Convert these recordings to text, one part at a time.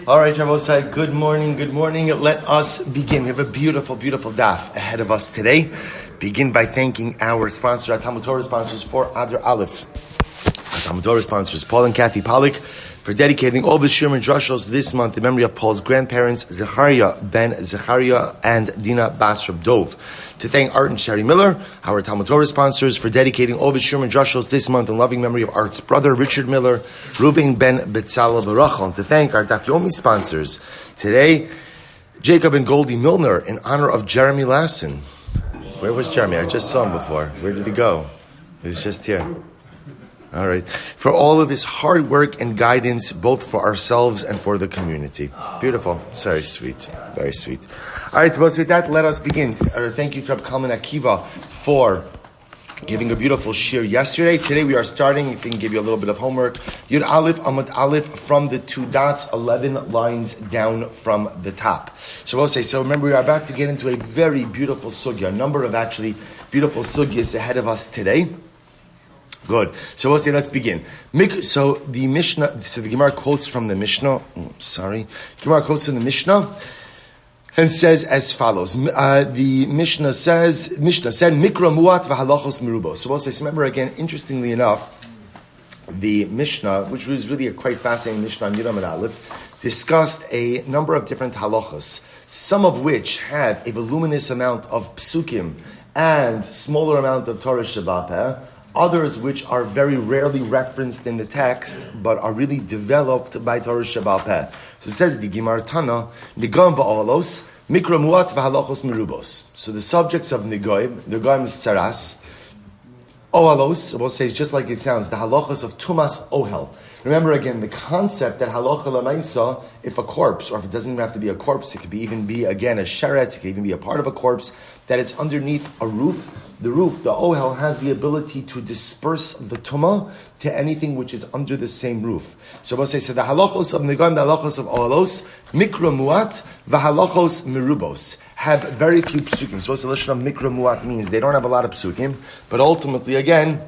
All right, Rabosai, good morning. Let us begin. We have a beautiful, beautiful daf ahead of us today. Begin by thanking our sponsor, our TALMUD TORAH sponsors for Adar Aleph. Our TALMUD TORAH sponsors, Paul and Kathy Pollack, for dedicating all the Shirman Drushos this month in memory of Paul's grandparents, Zechariah Ben Zechariah and Dinah Bas Reb Dov. To thank Art and Jeremy Miller, our TALMUD TORAH sponsors, for dedicating all the Shirman Drushos this month in loving memory of Art's brother, Richard Miller, Reuven Ben Betzalel Barachon. To thank our Daf Yomi sponsors today, Jacob and Goldie Milner, in honor of Jeremy Lasson. Where was Jeremy? I just saw him before. Where did he go? He was just here. All right. For all of his hard work and guidance, both for ourselves and for the community. Beautiful. Very sweet. Very sweet. All right. Well, with that, let us begin. Thank you to Rabbi Kalman Akiva for giving a beautiful shir yesterday. Today we are starting, if we can give you a little bit of homework, Yud Aleph, Amud Aleph, from the 2 dots, 11 lines down from the top. So we'll say, so remember we are about to get into a very beautiful sugya, a number of actually beautiful sugyas ahead of us today. Good. So we'll say, let's begin. So the Gemara quotes from the Mishnah. Gemara quotes from the Mishnah and says as follows. The Mishnah said, Mikra muat v'halachos merubos. So we'll say, so remember again, interestingly enough, the Mishnah, which was really a quite fascinating Mishnah on Yud Aleph, discussed a number of different halachos, some of which have a voluminous amount of psukim and smaller amount of Torah Sheba'al Peh, others which are very rarely referenced in the text, but are really developed by Torah Sheba'al Peh. So it says, the Gemara Tana, Nigam va'olos, Mikra muat v'halachos merubos. So the subjects of Nigam is tzaras, Ohalos, we'll say, just like it sounds, the halachos of Tumas Ohel. Remember again, the concept that halacha l'maisa, if a corpse, or if it doesn't even have to be a corpse, it could even be, again, a sheret, it could even be a part of a corpse, that it's underneath a roof. The roof, the ohel, has the ability to disperse the tumah to anything which is under the same roof. So we'll say, so the halachos of Nigam, the halachos of Ohalos, Mikra muat, v'halachos merubos, have very few psukim. So what's the lashon of Mikra muat means? They don't have a lot of psukim, but ultimately, again,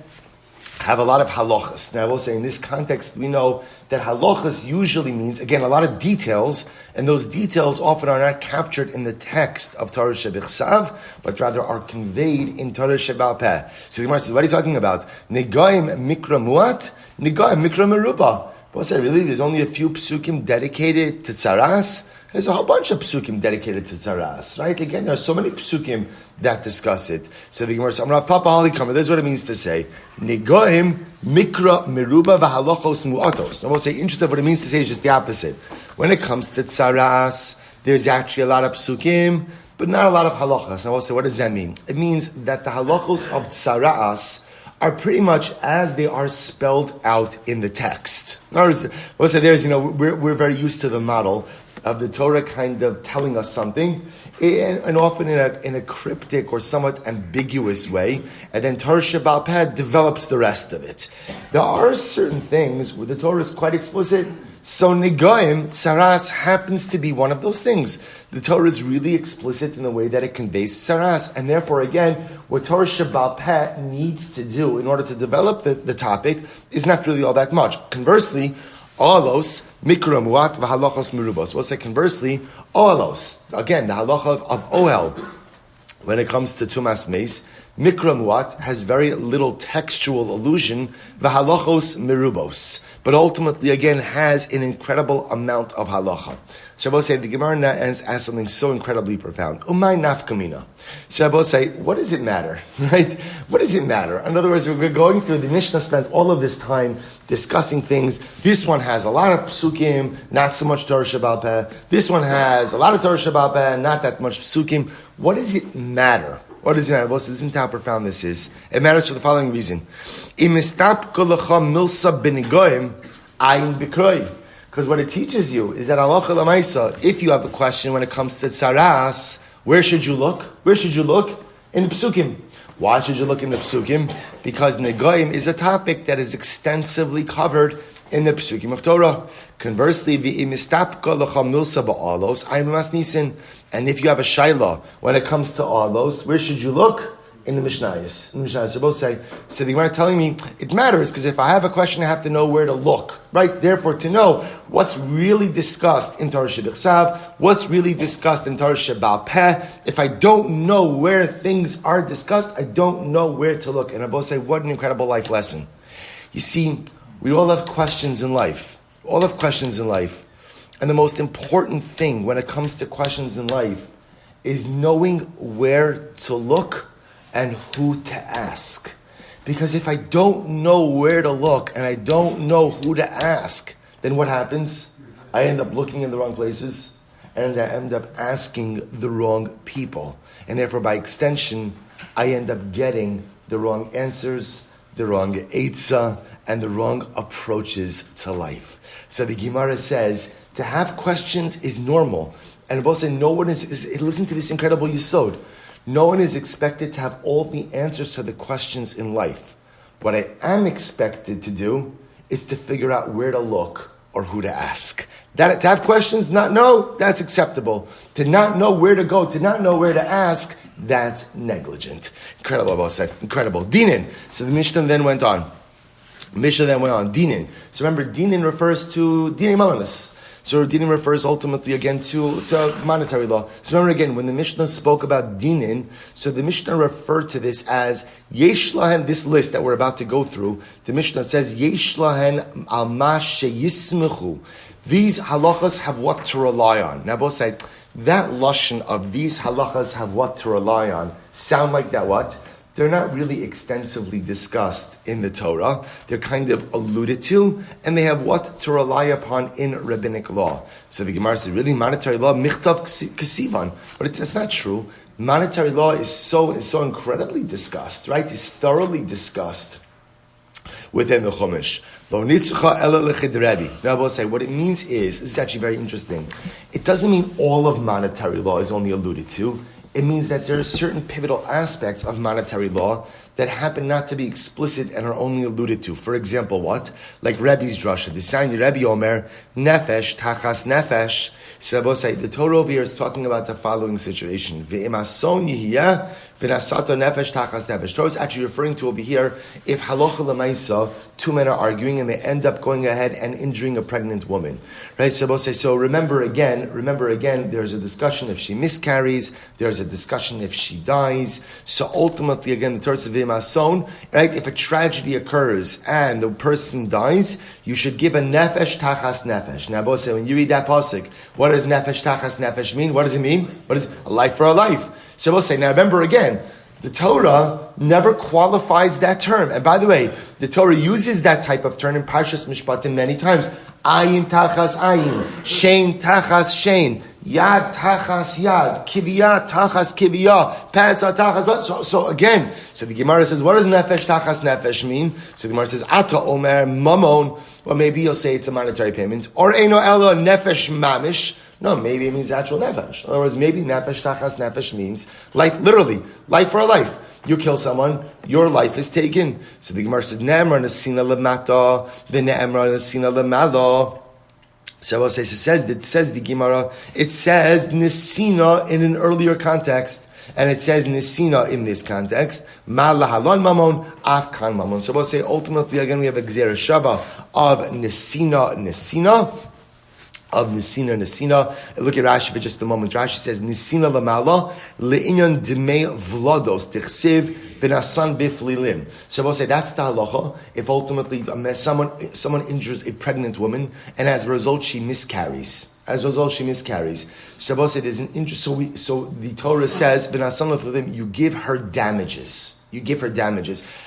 have a lot of halachas. Now, I will say, in this context, we know that halachas usually means, again, a lot of details, and those details often are not captured in the text of Torah Shebichsav, but rather are conveyed in Torah Sheba'al Peh. So the Gemara says, what are you talking about? Negaim mikra muat, negaim mikra meruba. What's that really? There's only a few psukim dedicated to tzaras. There's a whole bunch of psukim dedicated to tzaras, right? Again, there are so many psukim that discuss it. So the Gemara says, Papa Halikama, this is what it means to say, Negoim mikra meruba v'halachos mu'atos. Now we'll say, interesting, what it means to say is just the opposite. When it comes to tzaras, there's actually a lot of psukim, but not a lot of halachos. Now we'll say, what does that mean? It means that the halachos of tzaras are pretty much as they are spelled out in the text. In other words, we'll say there's, we're very used to the model of the Torah kind of telling us something, and often in a cryptic or somewhat ambiguous way, and then Torah Sheba'al Peh develops the rest of it. There are certain things where the Torah is quite explicit. So Negoim, tzaras, happens to be one of those things. The Torah is really explicit in the way that it conveys tzaras, and therefore, again, what Torah Sheba'al Peh needs to do in order to develop the topic is not really all that much. Conversely, Ohalos, mikra muat v'halachos merubos. We'll say conversely, Ohalos, again, the halacha of Ohel, when it comes to Tumas Meis, mikra muat has very little textual allusion, v'halachos merubos, but ultimately, again, has an incredible amount of halacha. So I will say, the Gemara asks something so incredibly profound. Umay nafkamina. So I will say, what does it matter? Right? What does it matter? In other words, we're going through, the Mishnah spent all of this time discussing things. This one has a lot of psukim, not so much Torah Sheba'al Peh. This one has a lot of Torah Sheba'al Peh, not that much psukim. What does it matter? What does it matter? Well, so listen to how profound this is. It matters for the following reason. Because what it teaches you is that halacha l'maisa, if you have a question when it comes to tzaras, where should you look? Where should you look? In the psukim. Why should you look in the psukim? Because Negoim is a topic that is extensively covered in the psukim of Torah. Conversely, and if you have a shaila when it comes to alos, where should you look? in the Mishnayos. So both say, so the Gemara telling me it matters because if I have a question, I have to know where to look, right? Therefore, to know what's really discussed in Torah Shebichsav, what's really discussed in Torah Shebal Peh. If I don't know where things are discussed, I don't know where to look. And I both say, what an incredible life lesson. You see, we all have questions in life. All have questions in life. And the most important thing when it comes to questions in life is knowing where to look and who to ask. Because if I don't know where to look and I don't know who to ask, then what happens? I end up looking in the wrong places and I end up asking the wrong people. And therefore, by extension, I end up getting the wrong answers, the wrong eitzah, and the wrong approaches to life. So the Gemara says, to have questions is normal. And both say, no one is listen to this incredible yesod. No one is expected to have all the answers to the questions in life. What I am expected to do is to figure out where to look or who to ask. That to have questions, not know, that's acceptable. To not know where to go, to not know where to ask, that's negligent. Incredible, Abba said. Incredible. Dinah. So the Mishnah then went on. Dinah. So remember, Dinah refers to Dinah Mamanis. So Dinah refers ultimately again to monetary law. So remember again, when the Mishnah spoke about Dinah, so the Mishnah referred to this as Yesh Lahen, this list that we're about to go through, the Mishnah says Yesh Lahen al ma sheyismechu. These halachas have what to rely on. Now both say, that lashon of these halachas have what to rely on sound like that what? They're not really extensively discussed in the Torah. They're kind of alluded to, and they have what to rely upon in rabbinic law. So the Gemara says, really, monetary law, michtav kasivan. But that's not true. Monetary law is so incredibly discussed, right? It's thoroughly discussed within the Chumash. Now, I will say, what it means is, this is actually very interesting. It doesn't mean all of monetary law is only alluded to. It means that there are certain pivotal aspects of monetary law that happen not to be explicit and are only alluded to. For example, what? Like Rebbe's drasha. The sign Rebbe Omer, nefesh, tachas nefesh. So Rabbi say, the Torah over here is talking about the following situation. Ve'emason yihiyah, v'nasato nefesh, tachas nefesh. Torah is actually referring to over here, if halacha l'maisa, two men are arguing and they end up going ahead and injuring a pregnant woman. Right? So Rabbi say, so remember again, there's a discussion if she miscarries, there's a discussion if she dies. So ultimately, again, the Torah says, ve'emason, right? If a tragedy occurs and the person dies, you should give a nefesh, tachas nefesh. Now, Rabbi say, when you read that pasuk, what does nefesh tachas nefesh mean? What does it mean? What is a life for a life? So we'll say, now remember again, the Torah never qualifies that term. And by the way, the Torah uses that type of term in Parshas Mishpatim many times. Ayin tachas ayin, shein tachas shein, yad tachas yad, kiviyah tachas kiviyah, petza tachas. So again, so the Gemara says, what does nefesh tachas nefesh mean? So the Gemara says, ata omer mamon. Well, maybe you'll say it's a monetary payment. Or eino ela nefesh mamish. No, maybe it means actual nefesh. In other words, maybe nefesh tachas nefesh means life, literally, life for a life. You kill someone, your life is taken. So the Gemara says, Ne'emra nesina lemata, v'ne'emra nesina lemalo. So it says the Gemara, it says nesina in an earlier context, and it says nesina in this context. Ma lahalon mamon, afkan mamon. So we'll say ultimately again we have a gzera shava of nesina. Of Nisina. Look at Rashi for just a moment. Rashi says, Nisina lamala, le'inyan demei vlados, tichsiv, v'nasan biflilim. So we'll say that's the halacha. If ultimately someone injures a pregnant woman, and as a result she miscarries. So we'll say there's an interest. So the Torah says, v'nasan biflilim, you give her damages.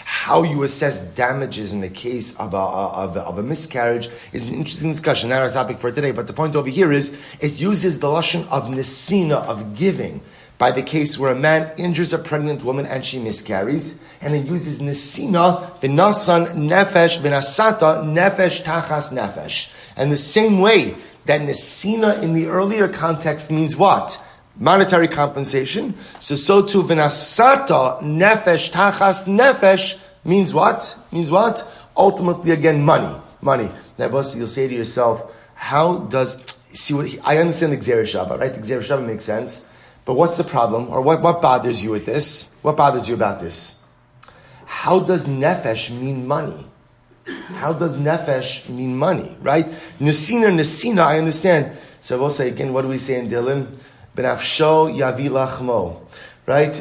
How you assess damages in the case of a miscarriage is an interesting discussion, not our topic for today, but the point over here is, it uses the lashon of nesina, of giving, by the case where a man injures a pregnant woman and she miscarries, and it uses nesina, v'nasan nefesh, v'nasata nefesh tachas nefesh. And the same way that nesina in the earlier context means what? Monetary compensation. So too, v'nasata nefesh tachas nefesh means what? Ultimately, again, money. Now, boss, you'll say to yourself, I understand the Gzera Shava, right? The Gzera Shava makes sense. But what's the problem? Or what bothers you with this? What bothers you about this? How does nefesh mean money? How does nefesh mean money, right? Nesina, I understand. So I will say again, what do we say in Dilim? Benafsho yavi lachmo, right?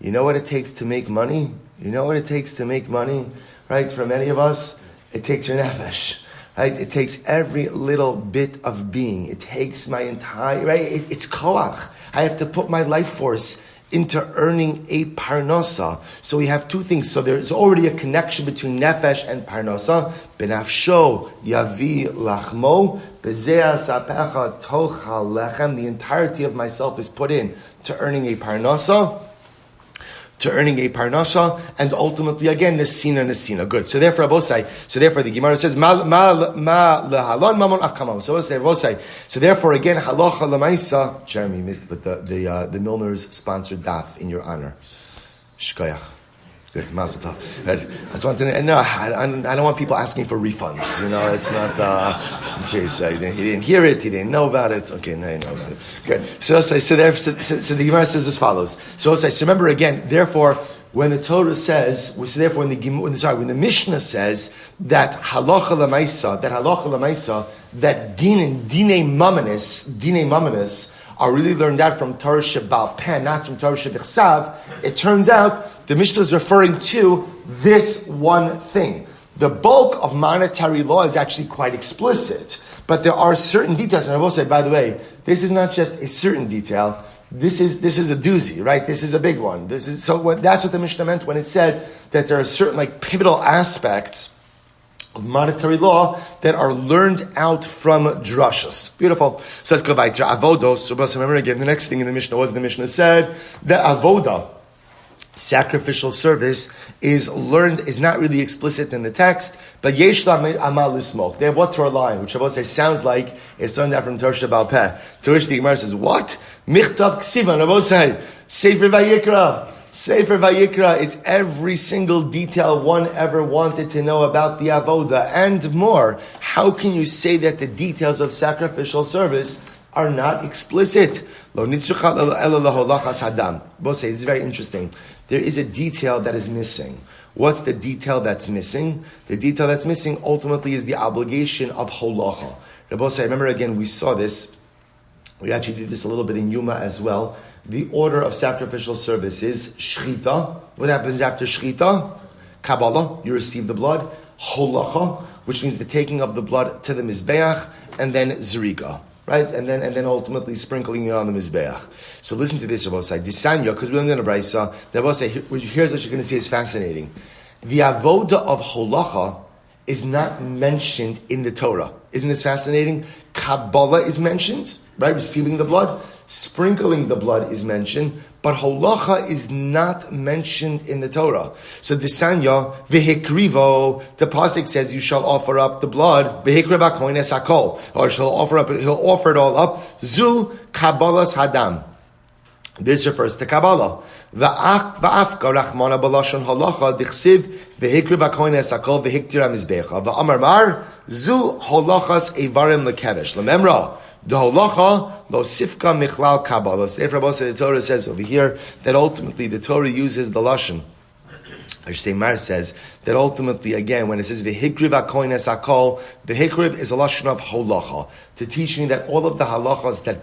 You know what it takes to make money? You know what it takes to make money, right? For many of us, it takes your nefesh, right? It takes every little bit of being. It takes my entire, right? It's koach. I have to put my life force into earning a parnasa. So we have two things. So there's already a connection between nefesh and parnasa. Benafsho yavi lachmo, bezeh sapecha tochal lechem. The entirety of myself is put in to earning a parnasa. And ultimately again, nesina. Good. So therefore, the Gemara says, ma lehalon mamon afkamam. So therefore again, halacha lemaisa. Jeremy missed, but the Milners sponsored daf in your honor. Shkoyach. Good. Mazel tov. I just want to know. I don't want people asking for refunds. It's not in case he didn't hear it, he didn't know about it. Okay, now you know about it. Good. So the Gemara says as follows. So remember again. Therefore, when the Torah says, when the Mishnah says that halacha l'maisa, that dinei mamanis are really learned out from Torah Shebal Peh, not from Torah Shebichsav, it turns out the Mishnah is referring to this one thing. The bulk of monetary law is actually quite explicit, but there are certain details. And I will say, by the way, this is not just a certain detail. This is a doozy, right? This is a big one. That's what the Mishnah meant when it said that there are certain pivotal aspects of monetary law that are learned out from drashas. Beautiful. So let's go back to avodos. So remember again, the next thing in the Mishnah was the Mishnah said that avoda, sacrificial service, is not really explicit in the text, but yesh la amal lismoch. They have what Torah line, which I will say sounds like it's learned out from Torah Shebal Peh. To which the Gemara says, what? Michtav ksiva. I will say, Sefer Vayikra, it's every single detail one ever wanted to know about the avoda and more. How can you say that the details of sacrificial service are not explicit? Both say it's very interesting. There is a detail that is missing. What's the detail that's missing? The detail that's missing ultimately is the obligation of holacha. Rabbi say, remember again, we saw this. We actually did this a little bit in Yuma as well. The order of sacrificial service is shchita. What happens after shchita? Kabbalah, you receive the blood. Holacha, which means the taking of the blood to the mizbeach, and then zerika. Right? And then ultimately sprinkling it on the mizbeach. So listen to this, Rabbi Say. Disanya, because we learned in a brayso, Rabbi Say, here's what you're going to see is fascinating. The avoda of holacha is not mentioned in the Torah. Isn't this fascinating? Kabbalah is mentioned, right? Receiving the blood. Sprinkling the blood is mentioned, but holacha is not mentioned in the Torah. So Disanya, v'hikrivo, the pasuk says you shall offer up the blood, v'hikriva koines hakol, or he'll offer it all up. Zu kabbalas hadam. This refers to Kabbalah. Va'afka rachmana balashon halacha dichsiv v'hikriva koines hakol v'hiktira mizbecha va'amar mar zu halachas evarim lekevesh lememra. The holacha lo sifka michlal kabbalah. Therefore, the Torah says over here that ultimately the Torah uses the lashon. I should say, Mar says that ultimately, again, when it says v'hikriv hakoines hakol, the hikriv is a lashon of holacha to teach me that all of the halachas that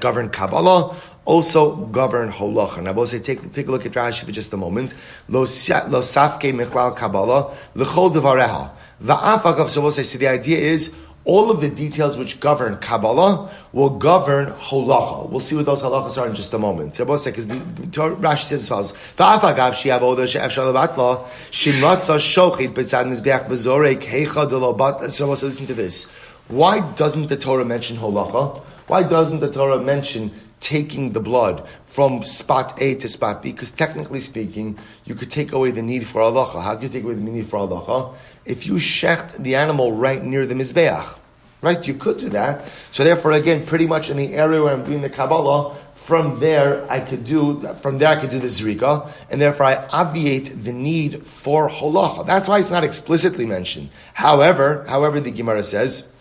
govern Kabbalah also govern holacha. Now, I will say, take a look at Rashi for just a moment. Lo safke michlal kabbalah l'chol devareha. Va'afagav. So we'll say, so the idea is, all of the details which govern Kabbalah will govern holacha. We'll see what those halachas are in just a moment. Because Rashi says as follows: "Va'afagav she'avoda she'efshar lebatla shimratza shochit b'tzad mizbeach v'zorek heicha delobat." So listen to this. Why doesn't the Torah mention holacha? Why doesn't the Torah mention taking the blood from spot A to spot B? Because technically speaking, you could take away the need for halacha. How do you take away the need for halacha? If you shecht the animal right near the mizbeach, right? You could do that. So therefore, again, pretty much in the area where I'm doing the Kabbalah, from there I could do the zrika, and therefore I obviate the need for halacha. That's why it's not explicitly mentioned. However, the Gemara says,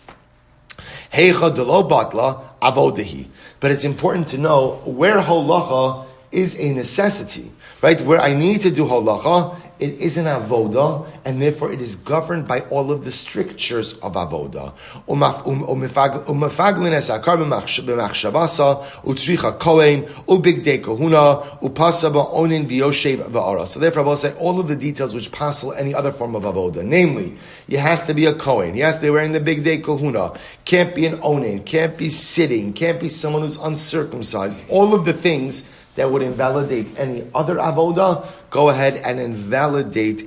Heicha delo batla avodahi. But it's important to know where halacha is a necessity, right? Where I need to do halacha, it is an avoda, and therefore it is governed by all of the strictures of avoda. Umefaglin es akar b'machshavasa, utzricha kohen, ubigdei kohuna, upasa ba'onin v'yoshev v'ara. So therefore I will say all of the details which passel any other form of avoda. Namely, he has to be a kohen, he has to be wearing the bigdei kohuna, can't be an onin, can't be sitting, can't be someone who's uncircumcised. All of the things that would invalidate any other avoda, go ahead and invalidate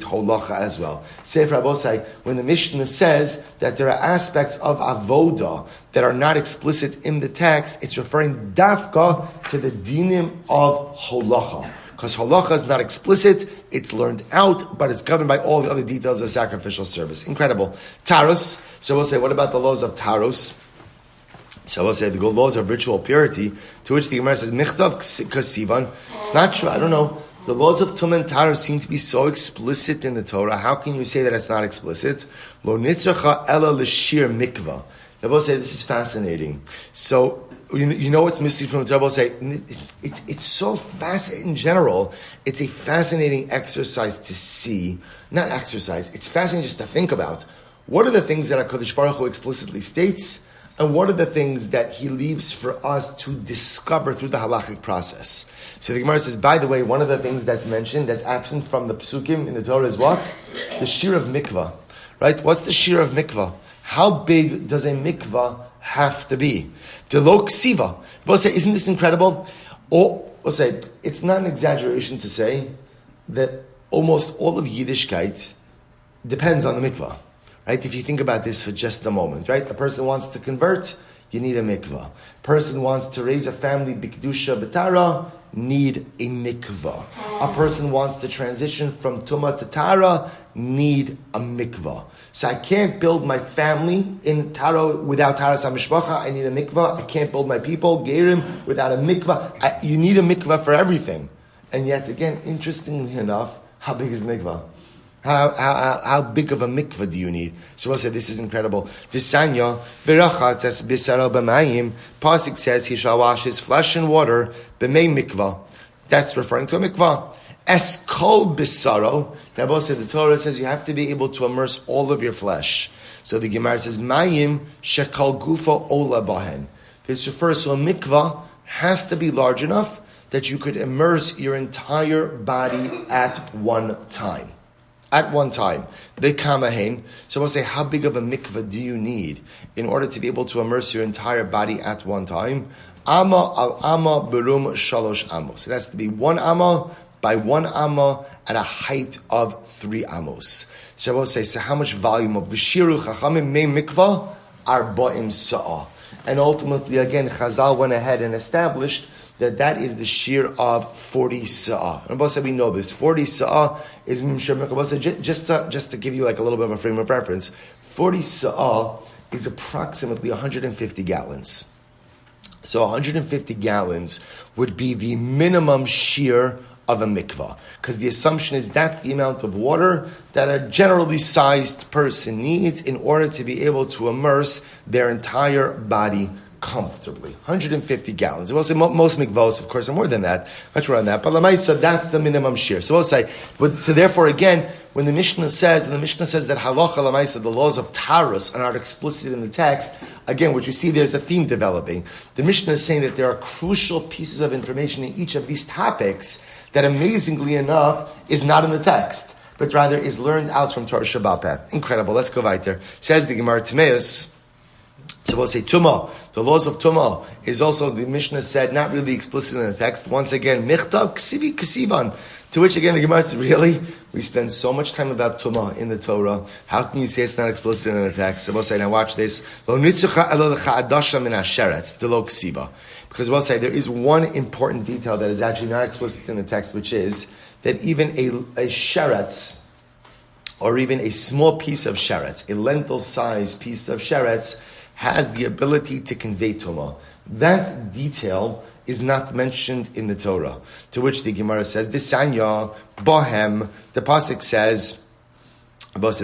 holacha as well. Sefer Abosai, when the Mishnah says that there are aspects of avoda that are not explicit in the text, it's referring dafka to the dinim of holacha. Because holacha is not explicit, it's learned out, but it's governed by all the other details of sacrificial service. Incredible. Taros, so we'll say, what about the laws of Taros? So I will say the laws of ritual purity, to which the Gemara says, Michtav kasivan. It's not true, I don't know. The laws of Tum and Tar seem to be so explicit in the Torah. How can you say that it's not explicit? Lo nitzracha ela l'shir mikvah. I will say this is fascinating. So, you know what's missing from the Torah? I will say, it's so fascinating in general. It's a fascinating exercise to see. Not exercise, it's fascinating just to think about. What are the things that HaKadosh Baruch Hu explicitly states? And what are the things that he leaves for us to discover through the halachic process? So the Gemara says, by the way, one of the things that's mentioned, that's absent from the psukim in the Torah is what? The shir of mikvah. Right? What's the shir of mikvah? How big does a mikvah have to be? The lo ksiva. We'll say, isn't this incredible? Or, we'll say, it's not an exaggeration to say that almost all of Yiddishkeit depends on the mikvah. Right? If you think about this for just a moment, right? A person wants to convert, you need a mikvah. A person wants to raise a family, bikdusha b'tara, need a mikvah. A person wants to transition from tumah to tara, need a mikvah. So I can't build my family in tara without taras hamishpacha. I need a mikvah. I can't build my people, gerim, without a mikvah. You need a mikvah for everything. And yet again, interestingly enough, how big is the mikvah? How big of a mikvah do you need? So we'll say this is incredible. Tisanya v'rachat es bisaro b'mayim. Pasuk says he shall wash his flesh in water b'mei mikvah. That's referring to a mikvah. Es kol bisaro. Now we'll say the Torah says you have to be able to immerse all of your flesh. So the Gemara says mayim shekal gufa ola bahen. This refers to a mikvah has to be large enough that you could immerse your entire body at one time. At one time, the kamahen. So we'll say, how big of a mikvah do you need in order to be able to immerse your entire body at one time? Amma al amma berum shalosh amos. It has to be 1 amma by 1 amma at a height of 3 amos. So we'll say, so how much volume of v'shiru chachamim me mikvah arba'im sa'ah. And ultimately, again, Chazal went ahead and established that is the shear of 40 sa'ah. And Rabbi said we know this. 40 sa'ah is just to give you like a little bit of a frame of reference. 40 sa'ah is approximately 150 gallons. So 150 gallons would be the minimum shear of a mikvah. Because the assumption is that's the amount of water that a generally sized person needs in order to be able to immerse their entire body comfortably. 150 gallons. We'll say most mikvahs, of course, are more than that. Much more than that. But Lamaisa, that's the minimum shear. So we'll say, so therefore again, when the Mishnah says that halacha Lamaisa, the laws of Taras are not explicit in the text, again, what you see there's a theme developing. The Mishnah is saying that there are crucial pieces of information in each of these topics that amazingly enough is not in the text, but rather is learned out from Torah Shabbat. Incredible. Let's go weiter. Says the Gemara Timeus. So we'll say Tumah. The laws of Tumah is also, the Mishnah said, not really explicit in the text. Once again, Michtav Ksivi Kasivan. To which again the Gemara says, really? We spend so much time about Tumah in the Torah. How can you say it's not explicit in the text? So we'll say, now watch this. Because we'll say there is one important detail that is actually not explicit in the text, which is that even a sheretz, or even a small piece of sheretz, a lentil-sized piece of sheretz, has the ability to convey tumah. That detail is not mentioned in the Torah. To which the Gemara says, "Disanya bohem." The pasuk says Torah is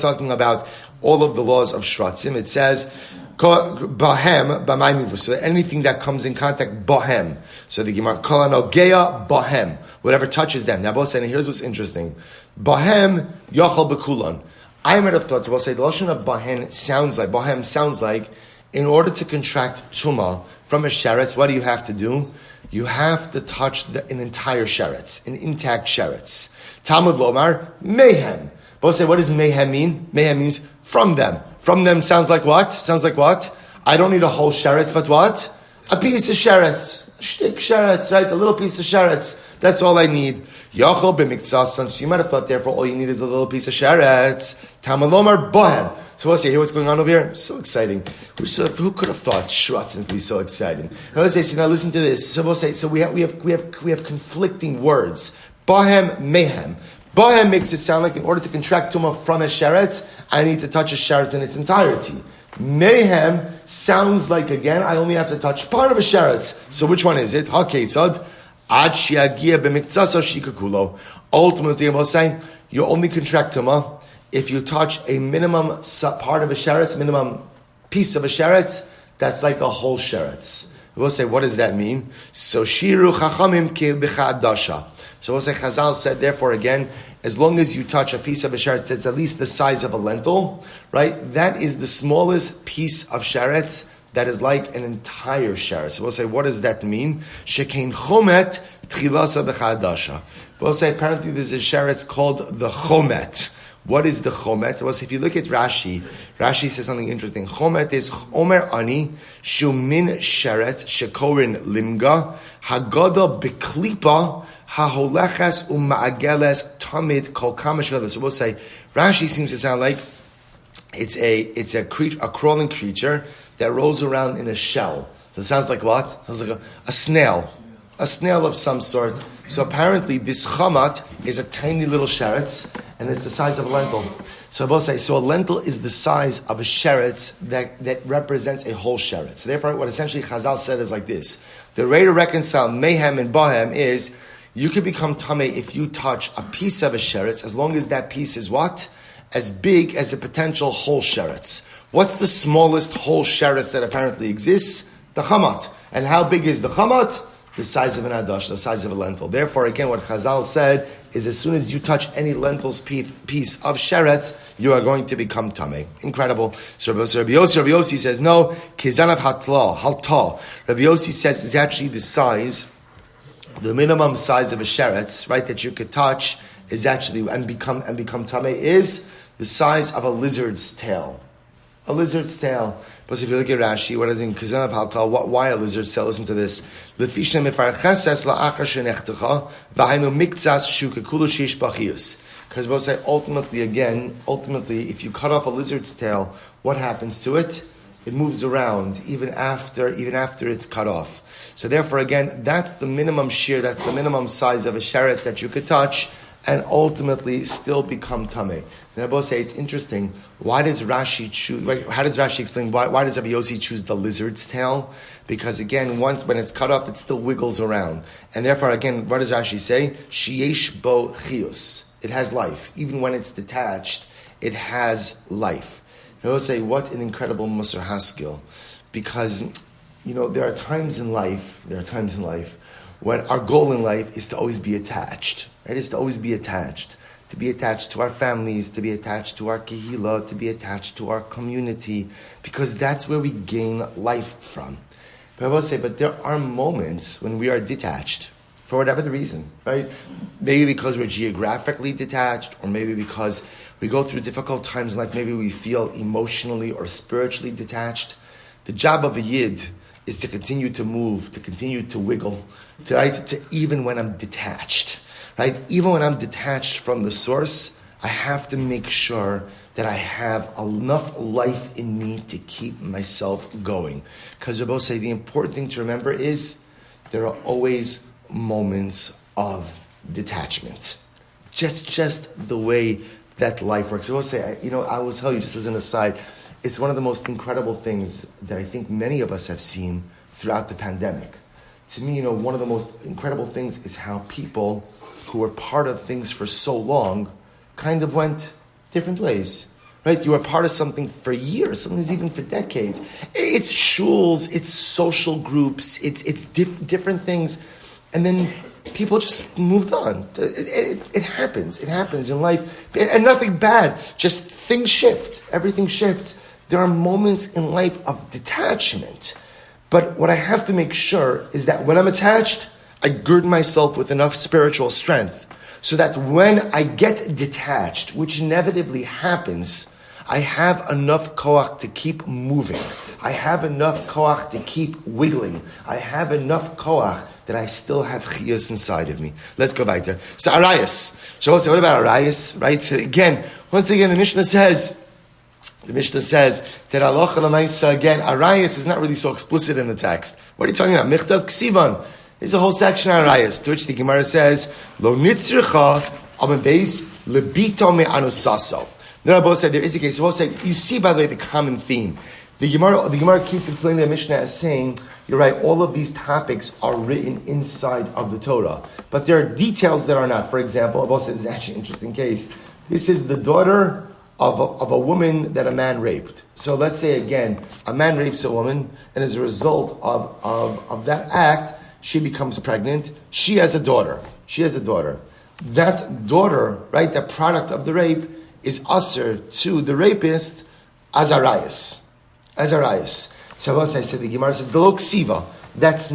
talking about all of the laws of shratzim. It says, Bahem, b'mayim, so anything that comes in contact, bahem. So the Gemara, kol hanogea bahem, whatever touches them. Now, both saying, here's what's interesting. Bahem yachal bekulan. I might have thought, to say the lashon of bahem sounds like, in order to contract tuma from a sheretz, what do you have to do? You have to touch an entire sheretz, an intact sheretz. Talmud lomar mehem. Both say, what does mehem mean? Mehem means from them. From them sounds like what? I don't need a whole sheretz, but what? A piece of sheretz. Shtik sheretz, right? A little piece of sheretz. That's all I need. Yachol b'miktsas. So you might have thought, therefore, all you need is a little piece of sheretz. Talmud lomar bohem. So we'll see, hear what's going on over here? So exciting. Who could have thought shratzim would be so exciting? Now let's say, so now listen to this. So we'll say, so we have conflicting words. Bohem, mehem. Bohem makes it sound like in order to contract tumah from a sheretz, I need to touch a sheretz in its entirety. Mehem sounds like, again, I only have to touch part of a sheretz. So which one is it? Ha-ketzad, ad shiagia b'miktsasa shikakulo. Ultimately, we'll say, you only contract tumah if you touch a minimum part of a sheretz, minimum piece of a sheretz, that's like a whole sheretz. We'll say, what does that mean? So shiru chachamim ki b'chadasha. So we'll say, Chazal said, therefore, again, as long as you touch a piece of a sheretz that's at least the size of a lentil, right? That is the smallest piece of sheretz that is like an entire sheretz. So we'll say, what does that mean? Shekein chomet tchilasa b'chadasha. We'll say, apparently there's a sheretz called the chomet. What is the chomet? Well, so if you look at Rashi says something interesting. Chomet is Omer Ani, Shumin Sheretz, Shekorin Limga, Hagoda Beklipa, Haholechas Uma'ageles, Tamid Kol Kamashgalas. So we'll say, Rashi seems to sound like it's a crawling creature that rolls around in a shell. So it sounds like what? It sounds like a snail. A snail of some sort. So apparently this chamat is a tiny little sheretz, and it's the size of a lentil. So I will say, so a lentil is the size of a sheretz that represents a whole sheretz. So therefore, what essentially Chazal said is like this. The way to reconcile mehem and bahem is, you can become tameh if you touch a piece of a sheretz, as long as that piece is what? As big as a potential whole sheretz. What's the smallest whole sheretz that apparently exists? The chamat. And how big is the chamat? The size of an adash, the size of a lentil. Therefore, again, what Chazal said is as soon as you touch any lentil's piece of sheretz, you are going to become tameh. Incredible. So Rabbi Yossi says, no, kizanav halta. Rabbi Yossi says it's actually the size, the minimum size of a sheretz, right, that you could touch is actually, and become tameh, is the size of a lizard's tail. A lizard's tail. But if you look at Rashi, what does it mean? Kizanav haltal. Why a lizard's tail? Listen to this. Lefisha mefarcheses la'achar shenechtecha v'hainu miktzas shukekulu sheish b'chiyus. Because both say ultimately, if you cut off a lizard's tail, what happens to it? It moves around even after it's cut off. So therefore, again, that's the minimum shear. That's the minimum size of a sheretz that you could touch, and ultimately still become tameh. Then I both say it's interesting. Why does Rashi choose? How does Rashi explain why does Rabbi Yossi choose the lizard's tail? Because again, when it's cut off, it still wiggles around, and therefore, again, what does Rashi say? Sheyesh bo chiyus. It has life, even when it's detached. It has life. I will say, what an incredible Musar Haskell, because there are times in life when our goal in life is to always be attached. Right? It's to always be attached. To be attached to our families, to be attached to our kehillah, to be attached to our community, because that's where we gain life from. But I will say, but there are moments when we are detached, for whatever the reason, right? Maybe because we're geographically detached, or maybe because we go through difficult times in life, maybe we feel emotionally or spiritually detached. The job of a yid is to continue to move, to continue to wiggle, to even when I'm detached. Right? Even when I'm detached from the source, I have to make sure that I have enough life in me to keep myself going. Because Rabbi say the important thing to remember is there are always moments of detachment. Just the way that life works. Rabbi say, I will tell you just as an aside, it's one of the most incredible things that I think many of us have seen throughout the pandemic. To me, one of the most incredible things is how people who were part of things for so long kind of went different ways. Right? You were part of something for years, sometimes even for decades. It's shuls, it's social groups, it's different things. And then people just moved on. It happens. It happens in life. And nothing bad. Just things shift. Everything shifts. There are moments in life of detachment. But what I have to make sure is that when I'm attached, I gird myself with enough spiritual strength so that when I get detached, which inevitably happens, I have enough koach to keep moving. I have enough koach to keep wiggling. I have enough koach that I still have chiyus inside of me. Let's go back there. So arayas. So what about arayas? Right? So once again, the Mishnah says that halacha l'maisa, again, arayas is not really so explicit in the text. What are you talking about? Michtav ksivan. There's a whole section on arayas, to which the Gemara says, Lo nitzricha amen beis lebito me anusaso. The Rabbi said there is a case. Rabbi said, you see, by the way, the common theme. The Gemara keeps explaining the Mishnah as saying, you're right, all of these topics are written inside of the Torah. But there are details that are not. For example, Rabbi said, this is actually an interesting case. This is the daughter of a woman that a man raped. So let's say again, a man rapes a woman, and as a result of that act, she becomes pregnant. She has a daughter. That daughter, right, the product of the rape, is usher to the rapist as arayas. So I said, the Gemara says, "V'lo ksiva." That's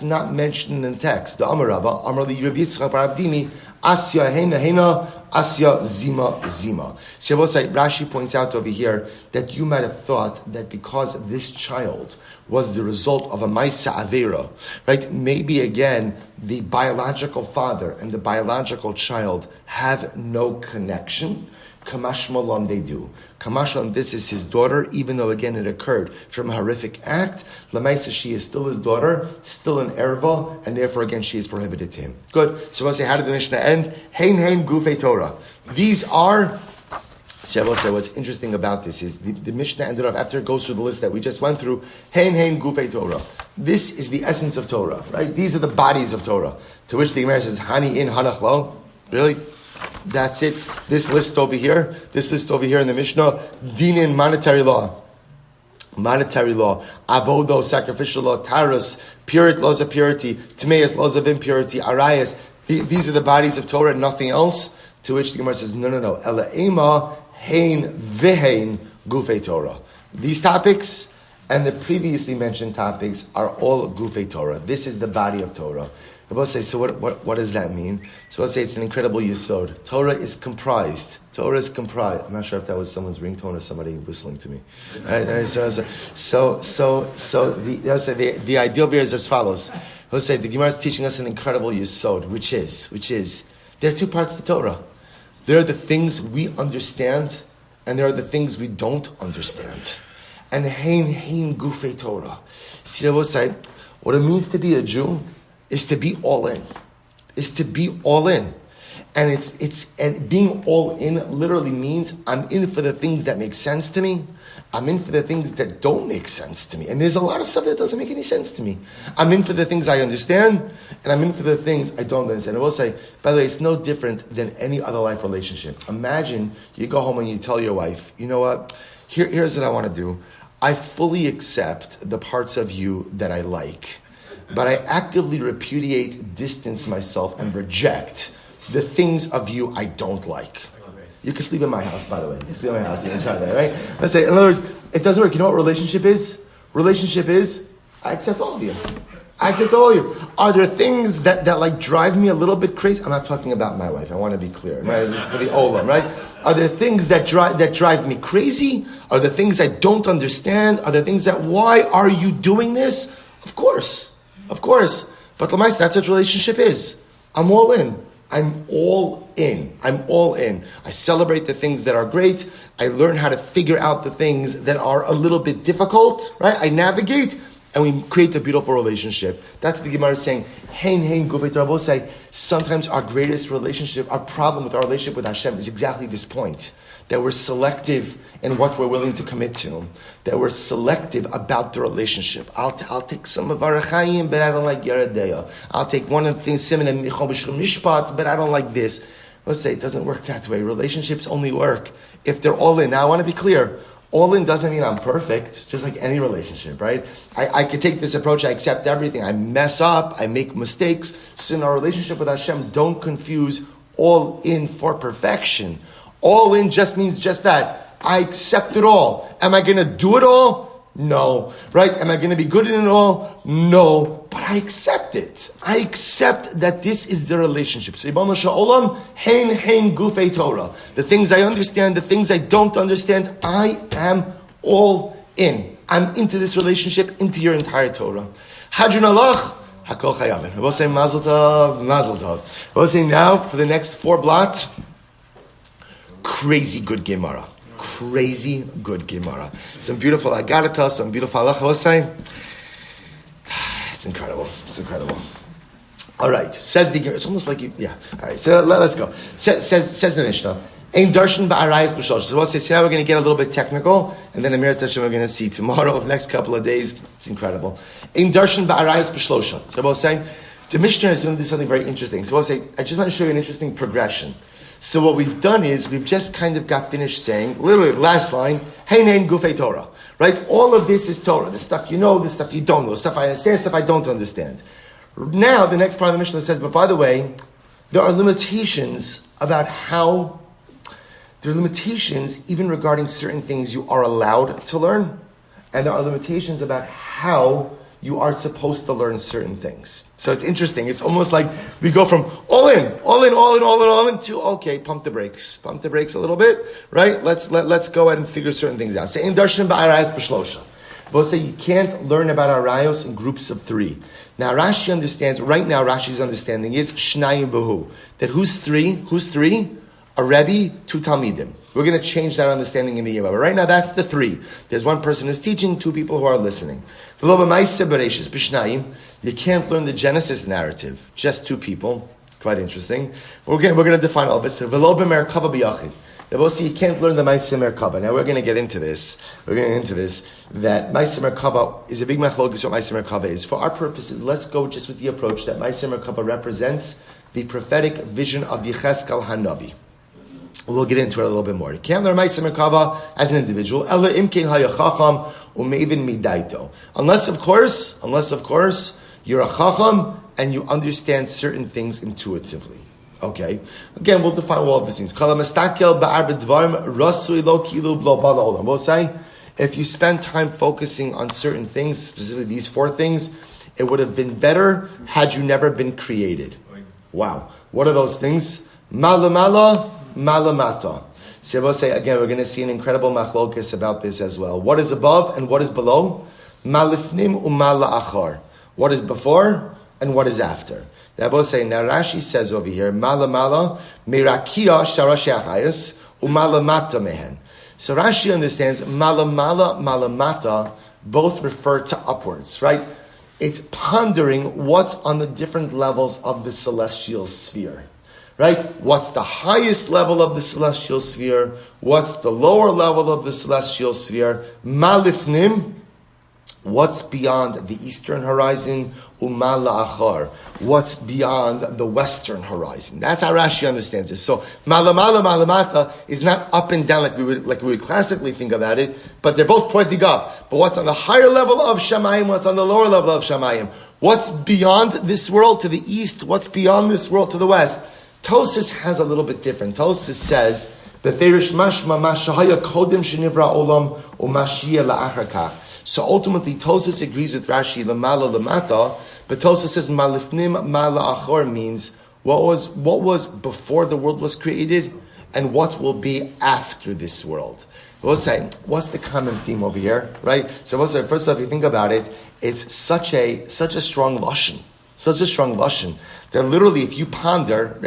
not mentioned in the text. The Amar Rabba, Amar li Rav Yitzchak bar Avdimi, Asya hena, Asya zima. So Rashi points out over here that you might have thought that because this child was the result of a Maisa Avera, right? Maybe again, the biological father and the biological child have no connection. Kamashmalan they do. Kamashmalan, this is his daughter, even though again it occurred from a horrific act. Lamaisa, she is still his daughter, still an erva, and therefore again she is prohibited to him. Good. So we'll say, how did the Mishnah end? Hein gufei Torah. These are. So I will say what's interesting about this is the Mishnah ended off after it goes through the list that we just went through. Hein gufei Torah. This is the essence of Torah, right? These are the bodies of Torah. To which the Gemara says, Hani in Hanachlo. Really? That's it. This list over here in the Mishnah, Dinin, monetary law, avodo, sacrificial law, taras, purity, laws of purity, tmeis, laws of impurity, arayas. These are the bodies of Torah, nothing else. To which the Gemara says, no. Ela ema hein vehein gufei Torah. These topics and the previously mentioned topics are all gufei Torah. This is the body of Torah. Rabbi say, so what does that mean? So I'll say it's an incredible yesod. Torah is comprised. I'm not sure if that was someone's ringtone or somebody whistling to me. Right? So the ideal here is as follows. He'll say the Gemara is teaching us an incredible yesod, which is there are two parts to Torah. There are the things we understand, and there are the things we don't understand. And hein gufei Torah. See, Rabbi say, what it means to be a Jew is to be all in. And and being all in literally means I'm in for the things that make sense to me. I'm in for the things that don't make sense to me. And there's a lot of stuff that doesn't make any sense to me. I'm in for the things I understand, and I'm in for the things I don't understand. I will say, by the way, it's no different than any other life relationship. Imagine you go home and you tell your wife, you know what, here's what I want to do. I fully accept the parts of you that I like, but I actively repudiate, distance myself, and reject the things of you I don't like. You can sleep in my house, by the way. You can sleep in my house. You can try that, right? Let's say, in other words, it doesn't work. You know what relationship is? Relationship is, I accept all of you. Are there things that like drive me a little bit crazy? I'm not talking about my wife. I want to be clear, right? This is for the olam, right? Are there things that drive me crazy? Are there things I don't understand? Are there things that, why are you doing this? Of course. But Lamais, that's what relationship is. I'm all in. I celebrate the things that are great. I learn how to figure out the things that are a little bit difficult, right? I navigate, and we create a beautiful relationship. That's the Gemara saying, Hein Gufei Torah. Say, sometimes our greatest relationship, our problem with our relationship with Hashem is exactly this point. That we're selective in what we're willing to commit to. That we're selective about the relationship. I'll take some of Arachayim, but I don't like Yeredeya. I'll take one of the things, Simen and Michal B'Shem Mishpat, but I don't like this. Let's say it doesn't work that way. Relationships only work if they're all in. Now I want to be clear. All in doesn't mean I'm perfect, just like any relationship, right? I could take this approach, I accept everything, I mess up, I make mistakes. So in our relationship with Hashem, don't confuse all in for perfection. All in just means just that. I accept it all. Am I going to do it all? No. Right? Am I going to be good in it all? No. But I accept it. I accept that this is the relationship. So, Yibam Sha'olam, Hein Gufei Torah. The things I understand, the things I don't understand, I am all in. I'm into this relationship, into your entire Torah. Hadrun alach, Hakol Chayavin. We'll say Mazel Tov, Mazel Tov. We'll say now, for the next 4 blot, crazy good Gemara. Crazy good Gemara. Some beautiful Agarata, some beautiful halacha. We'll say, it's incredible. It's incredible. All right. Says the Gemara. It's almost like you, yeah. All right. So let's go. Says the Mishnah. Ein darshan ba'arayis b'shlosh. So we'll say, so now we're going to get a little bit technical, and then the Mir Hashem we're going to see tomorrow, over the next couple of days. It's incredible. Ein darshan ba'arayis b'shlosha. So we'll say, the Mishnah is going to do something very interesting. So we'll say, I just want to show you an interesting progression. So what we've done is, we've just kind of got finished saying, literally last line, Hein Gufei Torah. Right? All of this is Torah. The stuff you know, the stuff you don't know, the stuff I understand, stuff I don't understand. Now, the next part of the Mishnah says, but by the way, there are limitations about how, there are limitations even regarding certain things you are allowed to learn, and there are limitations about how you are supposed to learn certain things. So it's interesting. It's almost like we go from all in to, okay, pump the brakes a little bit, right? Let's go ahead and figure certain things out. Say in darshan ba'arayos b'shlosha. We'll say you can't learn about arayos in groups of 3. Now Rashi understands, right now Rashi's understanding is shnayim b'hu. That who's 3? Who's 3? A Rebbe, 2 Talmidim. We're going to change that understanding in the Yema. But right now, that's the 3. There's one person who's teaching, 2 people who are listening. You can't learn the Genesis narrative. Just 2 people. Quite interesting. We're going to define all of it. So, we'll see you can't learn the Ma'aseh Merkava. Now, we're going to get into this. That Ma'aseh Merkava is a big machlokes what Ma'aseh Merkava is. For our purposes, let's go just with the approach that Ma'aseh Merkava represents the prophetic vision of Yecheskel HaNavi. We'll get into it a little bit more. You can't learn Ma'aseh Merkava as an individual. Unless, of course, you're a chacham and you understand certain things intuitively. Okay. Again, we'll define what all of this means. We'll say, if you spend time focusing on certain things, specifically these 4 things, it would have been better had you never been created. Wow. What are those things? Malamala, malamata. So we'll say, again, we're going to see an incredible machlokas about this as well. What is above and what is below? Malifnim umala achar. What is before and what is after? Now we'll say, now Rashi says over here, malamala, mirakia sharashachayas, umalamata mehen. So Rashi understands malamala, malamata, both refer to upwards, right? It's pondering what's on the different levels of the celestial sphere. Right? What's the highest level of the celestial sphere? What's the lower level of the celestial sphere? Malifnim, what's beyond the eastern horizon? Umal la'achar, what's beyond the western horizon? That's how Rashi understands it. So malamala malamata is not up and down like we would classically think about it, but they're both pointing up. But what's on the higher level of Shamayim? What's on the lower level of Shamayim? What's beyond this world to the east? What's beyond this world to the west? Tosas has a little bit different. Tosas says that there is mashma mashahaya kodem shenivra olam umashia la'achar. So ultimately, Tosas agrees with Rashi lamala lamata, but Tosas says malifnim mala achor means what was before the world was created and what will be after this world. We'll say, what's the common theme over here, right? So we'll say, first off, if you think about it, it's such a strong lashon. Such a strong lashon that literally, if you ponder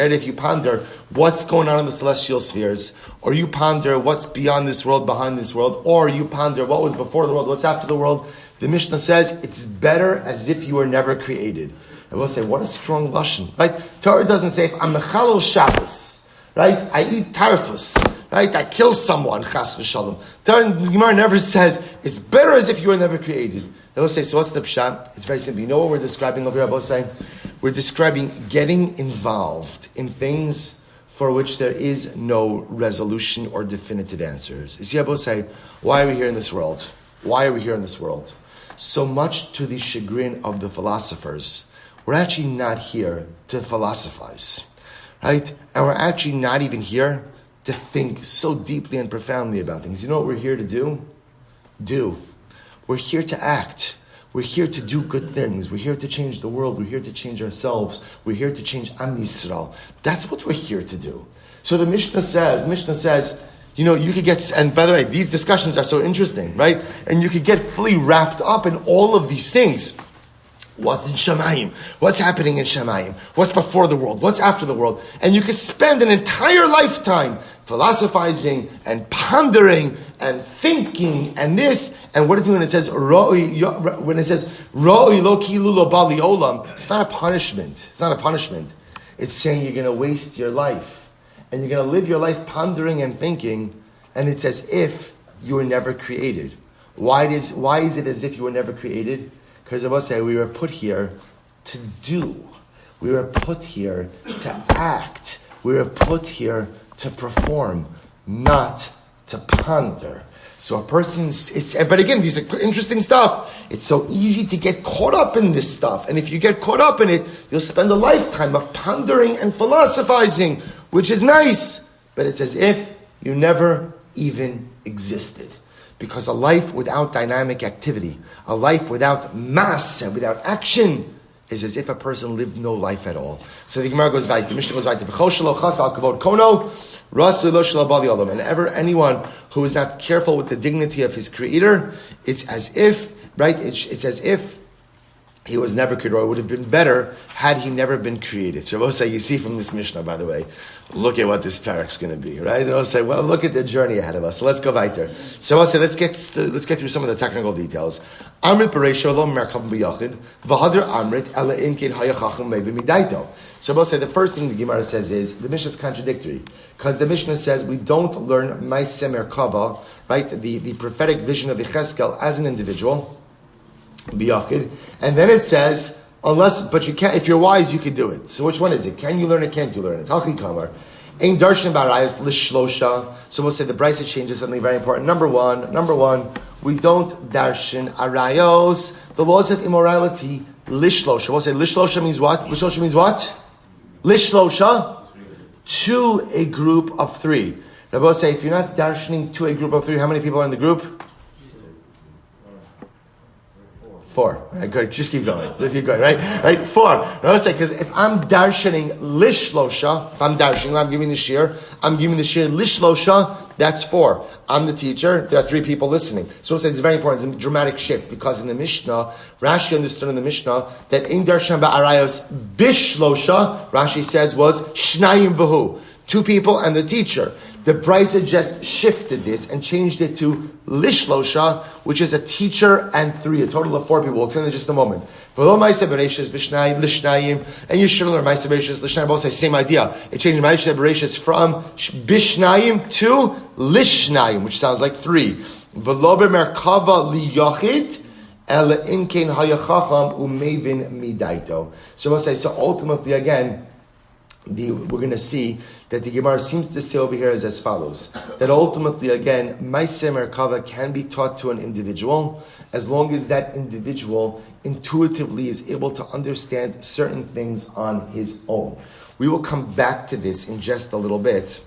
what's going on in the celestial spheres, or you ponder what's beyond this world, behind this world, or you ponder what was before the world, what's after the world, The Mishnah says it's better as if you were never created. I will say, what a strong lashon, right? Torah doesn't say if I'm mechalel Shabbos, right? I eat tarfus, right? I kill someone, chas v'shalom. Torah, the Gemara never says it's better as if you were never created. I will say, so what's the pshat? It's very simple. You know what we're describing over here? I will say, we're describing getting involved in things for which there is no resolution or definitive answers. You see, I will say, why are we here in this world? Why are we here in this world? So much to the chagrin of the philosophers, we're actually not here to philosophize, right? And we're actually not even here to think so deeply and profoundly about things. You know what we're here to do? We're here to act. We're here to do good things. We're here to change the world. We're here to change ourselves. We're here to change Am Yisrael. That's what we're here to do. So the Mishnah says, you know, you could get, and by the way, these discussions are so interesting, right? And you could get fully wrapped up in all of these things. What's in Shamayim? What's happening in Shamayim? What's before the world? What's after the world? And you could spend an entire lifetime philosophizing and pondering and thinking and this. And what is it when it says Roi lo kilu lo bali olam? It's not a punishment. It's not a punishment. It's saying you're going to waste your life and you're going to live your life pondering and thinking. And it's as if you were never created. Why is it as if you were never created? Because I will say we were put here to do. We were put here to act. We were put here to perform, not to ponder. So a person's, but again, these are interesting stuff. It's so easy to get caught up in this stuff. And if you get caught up in it, you'll spend a lifetime of pondering and philosophizing, which is nice, but it's as if you never even existed. Because a life without dynamic activity, a life without mass and without action, is as if a person lived no life at all. So the Gemara goes right, the Mishnah goes right, and ever anyone who is not careful with the dignity of his creator, it's as if, right, it's as if he was never created, or it would have been better had he never been created. So we'll say, you see from this Mishnah, by the way, look at what this parak's going to be, right? And I'll say, well, look at the journey ahead of us. So let's go weiter. So I'll say, let's get through some of the technical details. Amrit bereisha lo merkav b'yachid v'hadar amrit ela imkin hayachachim mevim midaito. So I'll say the first thing the Gemara says is the Mishnah is contradictory because the Mishnah says we don't learn ma'aseh merkava, right? The prophetic vision of Yecheskel as an individual. Biyachid, and then it says, but you can't, if you're wise, you could do it. So which one is it? Can you learn it? Can't you learn it? Halchi kamar. Ein darshan barayos lishlosha. So we'll say the Brisa changes something very important. Number one, we don't darshan arayos, the laws of immorality, lishlosha. We'll say lishlosha means what? Lishlosha, to a group of three. Now we'll say, if you're not darshaning to a group of three, how many people are in the group? 4. Right, good. Just keep going. Let's keep going. Right. 4. Now let's say, because if I'm darshaning lishlosha, if I'm darshaning, I'm giving the shir lishlosha. That's 4. I'm the teacher. There are 3 people listening. So we'll say it's very important. It's a dramatic shift because in the Mishnah, Rashi understood in the Mishnah that in darshan ba'arayos bishlosha, Rashi says was shnayim v'hu, 2 people and the teacher. The Brisa just shifted this and changed it to lishlosha, which is a teacher and 3, a total of 4 people. We'll explain in just a moment. And you should learn Ma'aseh Bereishis lishnayim. Both say same idea. It changed Ma'aseh Bereishis from bishnayim to lishnayim, which sounds like 3. V'lo b'merkava liyachid ela imkein hayachacham umevin midaito. So we'll say, so ultimately again, we're going to see that the Gemara seems to say over here is as follows. That ultimately, again, Ma'aseh Merkava can be taught to an individual as long as that individual intuitively is able to understand certain things on his own. We will come back to this in just a little bit.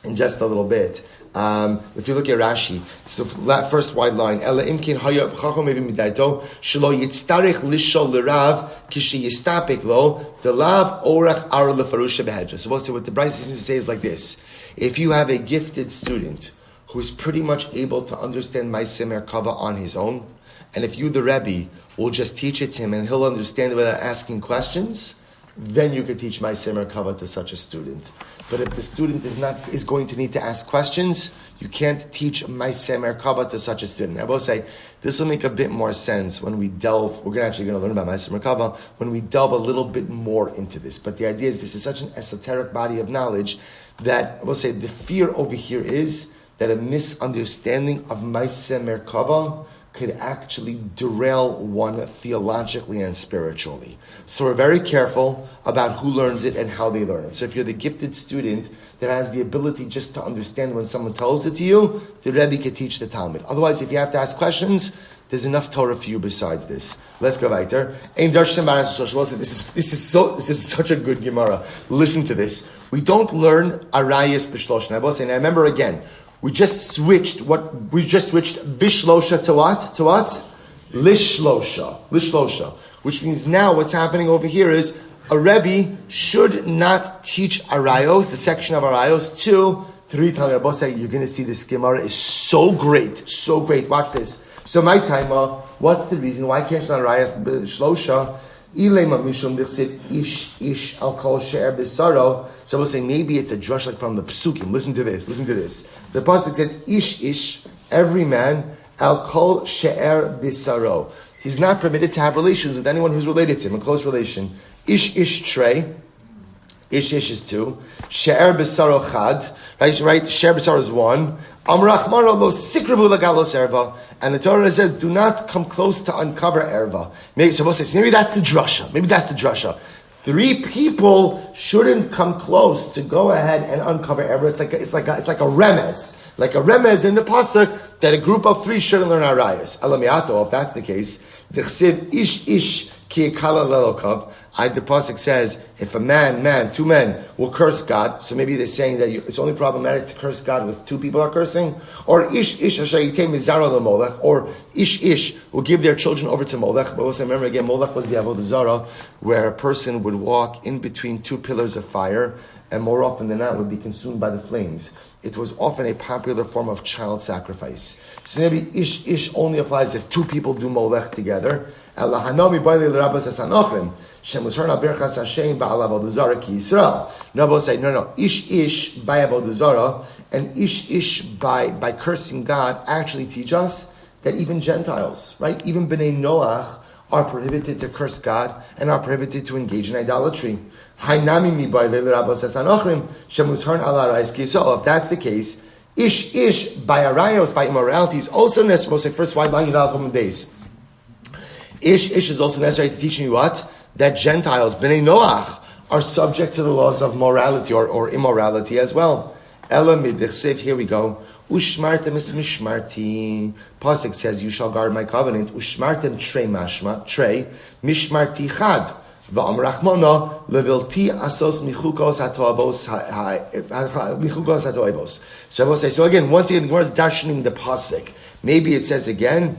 If you look at Rashi, so first wide line, Ela imkin hayachacham mevim midaito shelo yitztarich lishol lerav kishi yistapik lo delav orach ar lefarusha behedra. So we'll say what the Brisa seems to say is like this: if you have a gifted student who is pretty much able to understand Ma'aseh Merkava on his own, and if you, the Rebbe, will just teach it to him and he'll understand it without asking questions, then you could teach Ma'aseh Merkava to such a student. But if the student is going to need to ask questions, you can't teach Ma'aseh Merkava to such a student. I will say, this will make a bit more sense when we delve, we're actually going to learn about Ma'aseh Merkava, when we delve a little bit more into this. But the idea is this is such an esoteric body of knowledge that, I will say, the fear over here is that a misunderstanding of Ma'aseh Merkava could actually derail one theologically and spiritually. So we're very careful about who learns it and how they learn it. So if you're the gifted student that has the ability just to understand when someone tells it to you, the Rebbe could teach the Talmud. Otherwise, if you have to ask questions, there's enough Torah for you besides this. Let's go weiter. This is such a good Gemara. Listen to this. We don't learn Arayis B'Shlosha. I remember again, we just switched Bishlosha to what? To what? Lishlosha. Which means now what's happening over here is a Rebbe should not teach Arayos, the section of Arayos, to 3 Talmud. You're going to see this Gemara is so great. Watch this. So my time, what's the reason? Why can't you learn Arayos Shlosha? Ish al kol she'er b'saro. So we'll say maybe it's a drush like from the Psukim. Listen to this. The pasuk says, Ish, every man, al kol she'er b'saro. He's not permitted to have relations with anyone who's related to him, a close relation. Ish trey. Ish is 2. She'er b'saro chad. Right? She'er b'saro is 1. Amrachmaro lo sikravu lagalos erva. And the Torah says, do not come close to uncover erva. Maybe that's the drasha. 3 people shouldn't come close to go ahead and uncover erva. It's like a remez. Like a remez in the pasuk that a group of 3 shouldn't learn arayas. Alamiato, if that's the case, the chsid ish ki ekala lelokav. The pasuk says, if a man, 2 men will curse God, so maybe they're saying that it's only problematic to curse God with 2 people are cursing, or ish mizaro lemolech, or ish will give their children over to Molech. But also remember again, Molech was the avodah zarah, where a person would walk in between 2 pillars of fire, and more often than not would be consumed by the flames. It was often a popular form of child sacrifice. So maybe ish only applies if 2 people do Molech together. Shem was heard al Birchas Hashem ba'al avodah zarah ki Yisrael. Rabbi say no. Ish by avodah zarah and ish by cursing God actually teach us that even Gentiles, right, even Bnei Noach are prohibited to curse God and are prohibited to engage in idolatry. Hainami mi by leil Rabbi says anochrim Shem was heard al arayos ki Yisrael. If that's the case, ish by arayos, by immorality is also necessary. Say first why long Yudal days. Ish is also necessary to teach you what? That Gentiles, Bnei Noach, are subject to the laws of morality or immorality as well. Ela midichsev, here we go. Ushmartem is mishmarti. Pasuk says, you shall guard my covenant. Ushmartem trei mashma, trei, mishmarti chad. V'am rachmona, levilti asos michukos hatoivos. So I will say, so again, once again, where's darshaning the pasuk? Maybe it says again,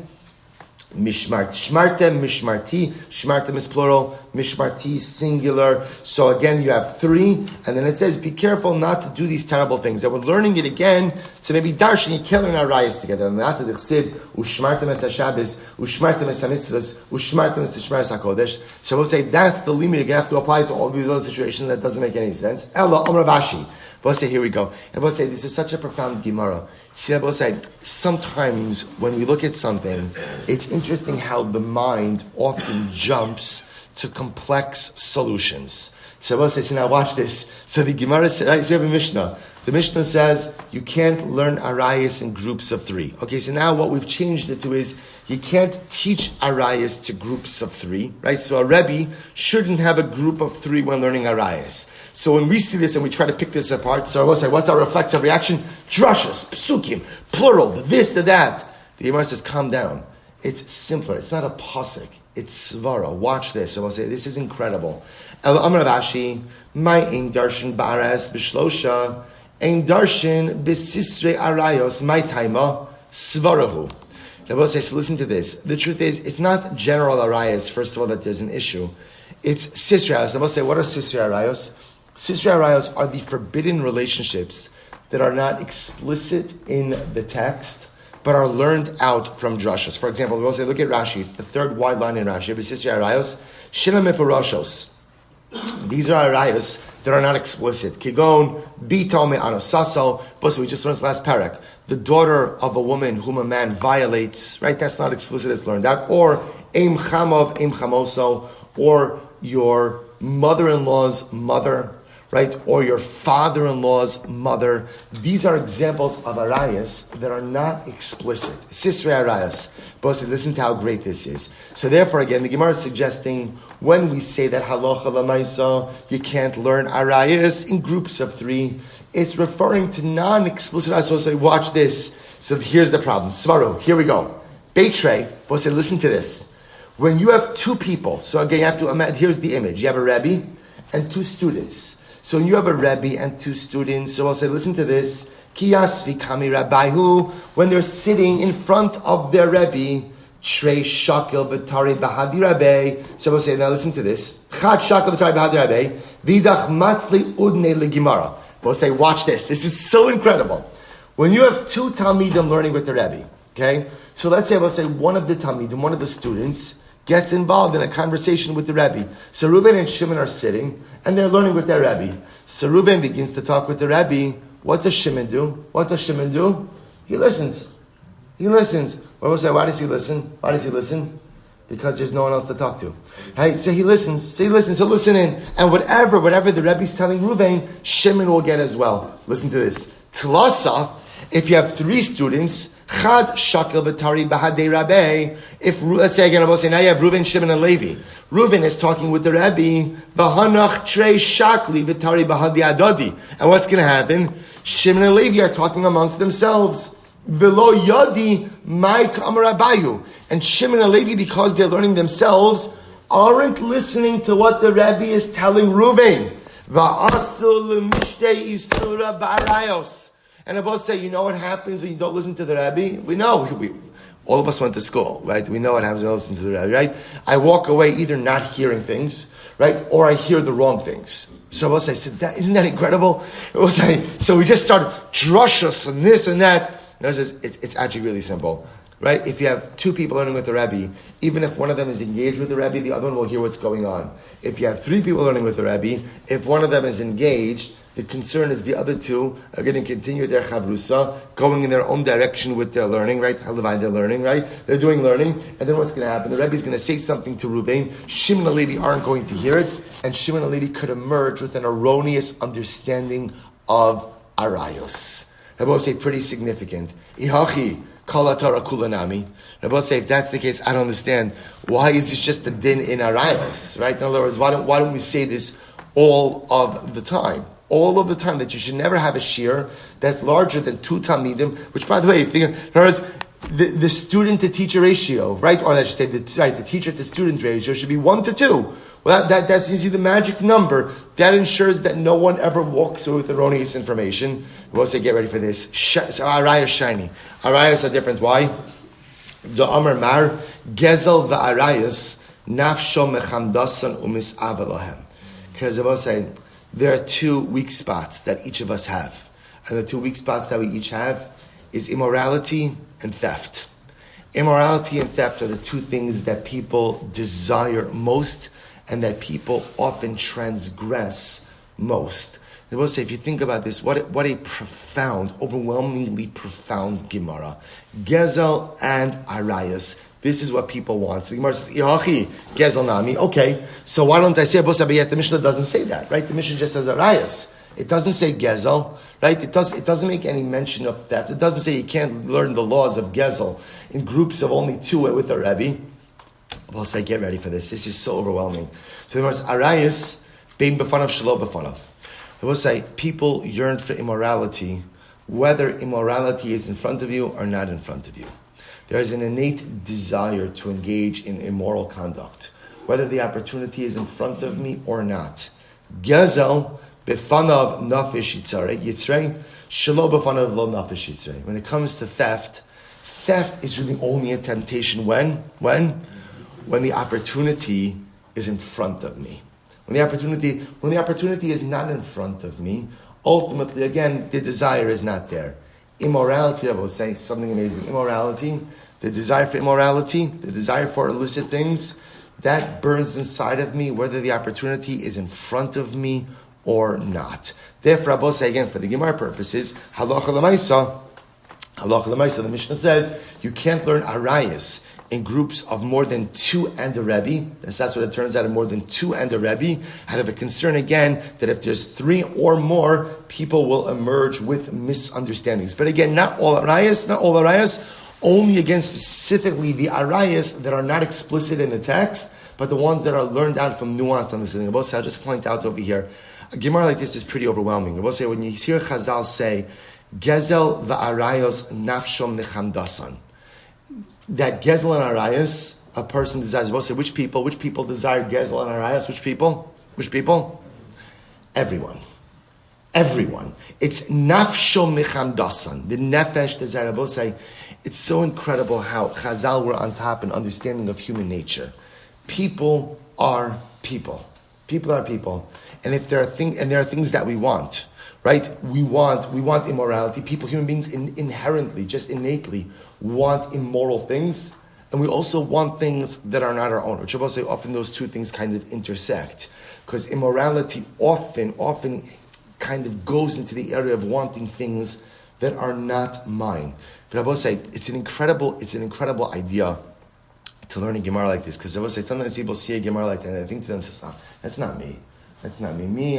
Shmartem, Shmartem is plural, Mishmarti singular. So again, you have 3, and then it says, be careful not to do these terrible things. That we're learning it again, so maybe darshan, you can't learn our rayas together. And not to the chsid, Ushmartem es ha-Shabbos, Ushmartem es ha-Mitzvahs, Ushmartem es ha-Shmar es-HaKodesh. So we'll say, that's the limit you're going to have to apply to all these other situations that doesn't make any sense. Ella, Ravashi. We'll say, here we go. And we'll say, this is such a profound Gemara. See, we'll say, sometimes when we look at something, it's interesting how the mind often jumps to complex solutions. So we'll say, so now watch this. So the Gemara says, right, so we have a Mishnah. The Mishnah says, you can't learn Arayas in groups of 3. Okay, so now what we've changed it to is, you can't teach Arayas to groups of 3, right? So a Rebbe shouldn't have a group of 3 when learning Arayas. So when we see this and we try to pick this apart, so we'll say, what's our reflexive reaction? Drushes, psukim, plural, this, that. The Gemara says, calm down. It's simpler. It's not a pasuk. It's svara. Watch this. So we'll say, this is incredible. El Amar Rashi, my ein darshan ba'aras b'shlosha, ein darshan b'sisrei arayos, my taima svarahu. Rabbi says, so listen to this. The truth is, it's not general arayos, first of all, that there's an issue. It's sisrei arayos. Rabbi say, what are sisrei arayos? Sisrei arayos are the forbidden relationships that are not explicit in the text, but are learned out from drashas. For example, we'll say, look at Rashi. It's the 3rd wide line in Rashi. Sisrei arayos, shina mefarashos. These are arayos that are not explicit. Kigon, bitome anosaso, but we just learned this last parak. The daughter of a woman whom a man violates, right? That's not explicit, it's learned that. Or aim chamov, aim chamoso, or your mother-in-law's mother, right? Or your father-in-law's mother. These are examples of arayos that are not explicit. Sisrei arayos. But listen to how great this is. So therefore, again, the Gemara is suggesting when we say that halacha lamaisa, you can't learn arayos in groups of 3, it's referring to non-explicit. So say, watch this. So here's the problem. Svaro, here we go. Beitrei, but say, listen to this. When you have 2 people, so again, you have to imagine, here's the image. You have a Rebbe and 2 students. So when you have a Rebbe and 2 students, so I'll say, listen to this. Kiyasvi kami rabbihu, when they're sitting in front of their Rebbe, Trei shakel v'tari bahadi rabbe. So we'll say, now listen to this. Chad shakel v'tari bahadi rabbe, vidach matzli udne legimara. We'll say, watch this. This is so incredible. When you have 2 talmidim learning with the Rebbe, okay? So let's say, we'll say one of the talmidim, one of the students, gets involved in a conversation with the Rebbe. So Reuven and Shimon are sitting, and they're learning with their Rebbe. So Reuven begins to talk with the Rebbe. What does Shimon do? What does Shimon do? He listens. He listens. What was that? Why does he listen? Why does he listen? Because there's no one else to talk to. Right? So he listens. So listen in. And whatever the Rebbe's telling Reuven, Shimon will get as well. Listen to this. Tlasa, if you have 3 students, Chad shakel b'tari bahadei rabbe. If, let's say again, I will say, now you have Reuven, Shimon, and Levi. Reuven is talking with the Rebbe, Bahanach trei shakli b'tari bahadei adodi. And what's going to happen? Shimon and Levi are talking amongst themselves. Velo yadi maik amarabayu. And Shimon and Levi, because they're learning themselves, aren't listening to what the Rebbe is telling Reuven. Va'asul mishtei isura barayos. And I both say, you know what happens when you don't listen to the Rebbe? We know. All of us went to school, right? We know what happens when you don't listen to the Rebbe, right? I walk away either not hearing things, right? Or I hear the wrong things. So I said, isn't that incredible? So we just started drushus and this and that. And I says, it's actually really simple, right? If you have 2 people learning with the Rebbe, even if one of them is engaged with the Rebbe, the other one will hear what's going on. If you have 3 people learning with the Rebbe, if one of them is engaged, the concern is the other 2 are going to continue their chavrusa, going in their own direction with their learning, right? Halavai, they're learning, right? They're doing learning, and then what's going to happen? The Rebbe is going to say something to Reuven. Shimon and Levi aren't going to hear it, and Shimon and Levi could emerge with an erroneous understanding of arayos. I will say pretty significant. Ihachi kala Torah kulanami. I will say if that's the case, I don't understand why is this just the din in arayos, right? In other words, why don't we say this all of the time? All of the time, that you should never have a shir that's larger than 2 talmidim, which, by the way, if you think, in other words, the student to teacher ratio, right? Or I should say, the teacher to student ratio should be 1 to 2. Well, that's easy, the magic number. That ensures that no one ever walks away with erroneous information. We'll say, get ready for this. So arayos shiny. Arayos are different. Why? The Amar Mar, Gezel the arayos, nafsho mechamdasan umis avalahem. Because I will say, there are 2 weak spots that each of us have. And the 2 weak spots that we each have is immorality and theft. Immorality and theft are the 2 things that people desire most and that people often transgress most. I will say, if you think about this, what a profound, overwhelmingly profound Gemara. Gezel and arayos. This is what people want. So the Gemara says, Ihachi, Gezel Nami. Okay, so why don't I say Abu Sabiyat? The Mishnah doesn't say that, right? The Mishnah just says arayos. It doesn't say Gezel, right? It doesn't make any mention of that. It doesn't say you can't learn the laws of Gezel in groups of only 2 with a Rebbe. We'll say, get ready for this. This is so overwhelming. So the Gemara says, arayos, bein b'fanav, shelo b'fanav. I will say, people yearn for immorality, whether immorality is in front of you or not in front of you. There is an innate desire to engage in immoral conduct, whether the opportunity is in front of me or not. Gezel b'fanav nafish yitzrei, shelo b'fanav lo nafish yitzrei. When it comes to theft is really only a temptation when the opportunity is in front of me. When the opportunity is not in front of me, ultimately, again, the desire is not there. Immorality, I will say something amazing. Immorality, the desire for immorality, the desire for illicit things, that burns inside of me, whether the opportunity is in front of me or not. Therefore, I will say again, for the Gemara purposes, halacha l'maisa, the Mishnah says, you can't learn arayas in groups of more than 2 and a Rebbe. That's what it turns out, more than 2 and a Rebbe. I have a concern again that if there's 3 or more, people will emerge with misunderstandings. But again, not all arayas, only again specifically the arayas that are not explicit in the text, but the ones that are learned out from nuanced understanding. I'll just point out over here, a Gemara like this is pretty overwhelming. I will say, when you hear Chazal say, Gezel v'arayos nafshom nechamdasan, that Gezel and arayos, a person desires. I will say, which people desire Gezel and arayos? Which people? Everyone. It's nafshom nechamdasan, the nefesh desire. I will say, it's so incredible how Chazal were on top in understanding of human nature. People are people. People are people. And if there are things that we want, right? We want immorality. People, human beings, inherently, just innately, want immoral things, and we also want things that are not our own. Which I will say, often those two things kind of intersect, because immorality often kind of goes into the area of wanting things that are not mine. But I will say, it's an incredible idea to learn a Gemara like this, because I will say, sometimes people see a Gemara like that, and they think to themselves, that's not me. That's not me.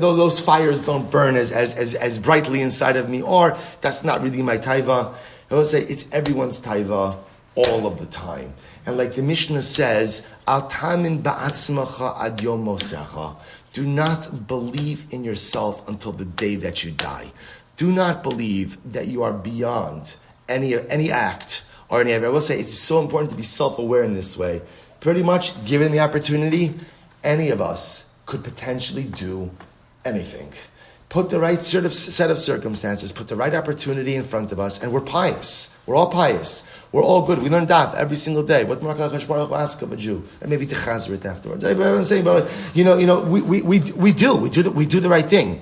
Those fires don't burn as brightly inside of me, or that's not really my taiva. I will say it's everyone's taiva all of the time. And like the Mishnah says, Al tamin ba'atzmacha ad yom mosecha. Do not believe in yourself until the day that you die. Do not believe that you are beyond any act or any ever. I will say it's so important to be self-aware in this way. Pretty much, given the opportunity, any of us could potentially do anything. Put the right set of circumstances, put the right opportunity in front of us, and we're pious. We're all pious. We're all good. We learn daf every single day. What Baruch Baruch ask of a Jew, and maybe to chazer it afterwards. I'm saying, but we do the right thing.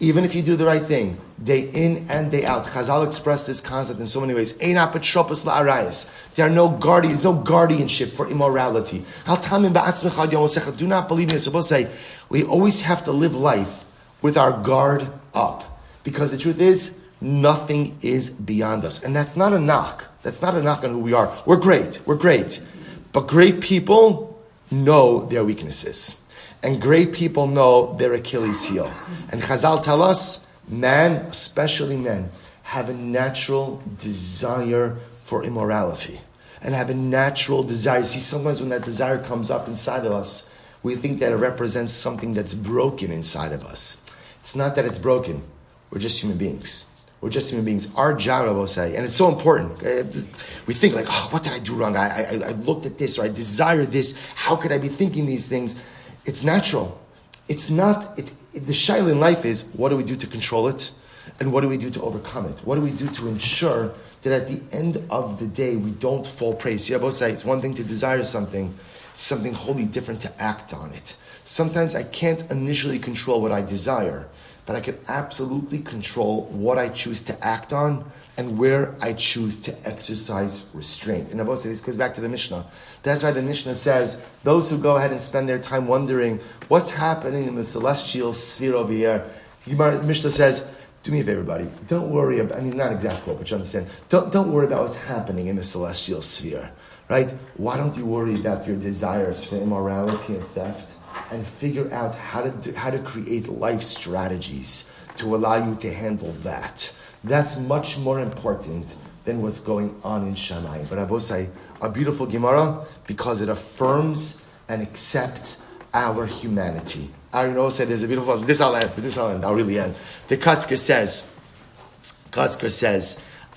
Even if you do the right thing, day in and day out. Chazal expressed this concept in so many ways. There are no guardians, no guardianship for immorality. Do not believe me. So say, we always have to live life with our guard up. Because the truth is, nothing is beyond us. And that's not a knock. That's not a knock on who we are. We're great. But great people know their weaknesses. And great people know their Achilles heel. And Chazal tell us, man, especially men, have a natural desire for immorality. And have a natural desire. See, sometimes when that desire comes up inside of us, we think that it represents something that's broken inside of us. It's not that it's broken. We're just human beings. Our job, I will say, and it's so important. We think like, what did I do wrong? I looked at this, or I desire this. How could I be thinking these things? It's natural. It's not. The shaila in life is, what do we do to control it? And what do we do to overcome it? What do we do to ensure that at the end of the day, we don't fall prey? See, I both say, it's one thing to desire something wholly different to act on it. Sometimes I can't initially control what I desire, but I can absolutely control what I choose to act on and where I choose to exercise restraint. And I both say, this goes back to the Mishnah. That's why the Mishnah says, those who go ahead and spend their time wondering what's happening in the celestial sphere over here, the Mishnah says, do me a favor, buddy. Don't worry about, not exact quote, but you understand. Don't worry about what's happening in the celestial sphere, right? Why don't you worry about your desires for immorality and theft and figure out how to create life strategies to allow you to handle that? That's much more important than what's going on in Shamayim. But I will say, a beautiful Gemara, because it affirms and accepts our humanity. I say there's a beautiful, this I'll end, I'll really end. The Katzker says,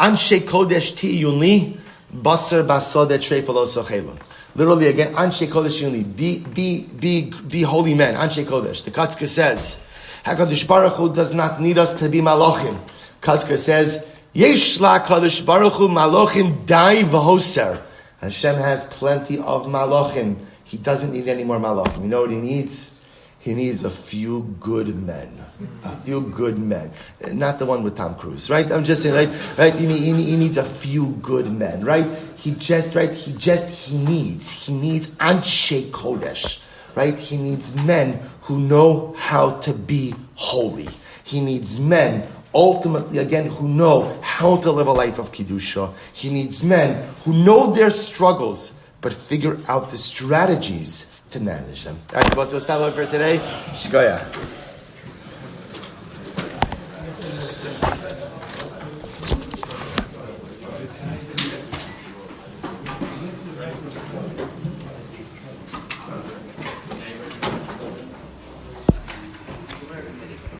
Anshe Kodesh Tiyuni, Basar Basode Trefalo Sochelon. Literally again, Anshe Kodesh Yuni, be holy men, Anshe Kodesh. The Katzker says, HaKadosh Baruch Hu does not need us to be Malachim. Katzker says, Yesh la Kadosh Baruch Hu Malachim dai v'hoser. Hashem has plenty of Malachim. He doesn't need any more Malachim. You know what he needs? He needs a few good men. A few good men. Not the one with Tom Cruise, right? I'm just saying, right? He needs a few good men, right? He needs Anshe Kodesh, right? He needs men who know how to be holy. He needs men, ultimately, again, who know how to live a life of Kiddusha. He needs men who know their struggles, but figure out the strategies to manage them. All right, what's the for today? Shkoyach.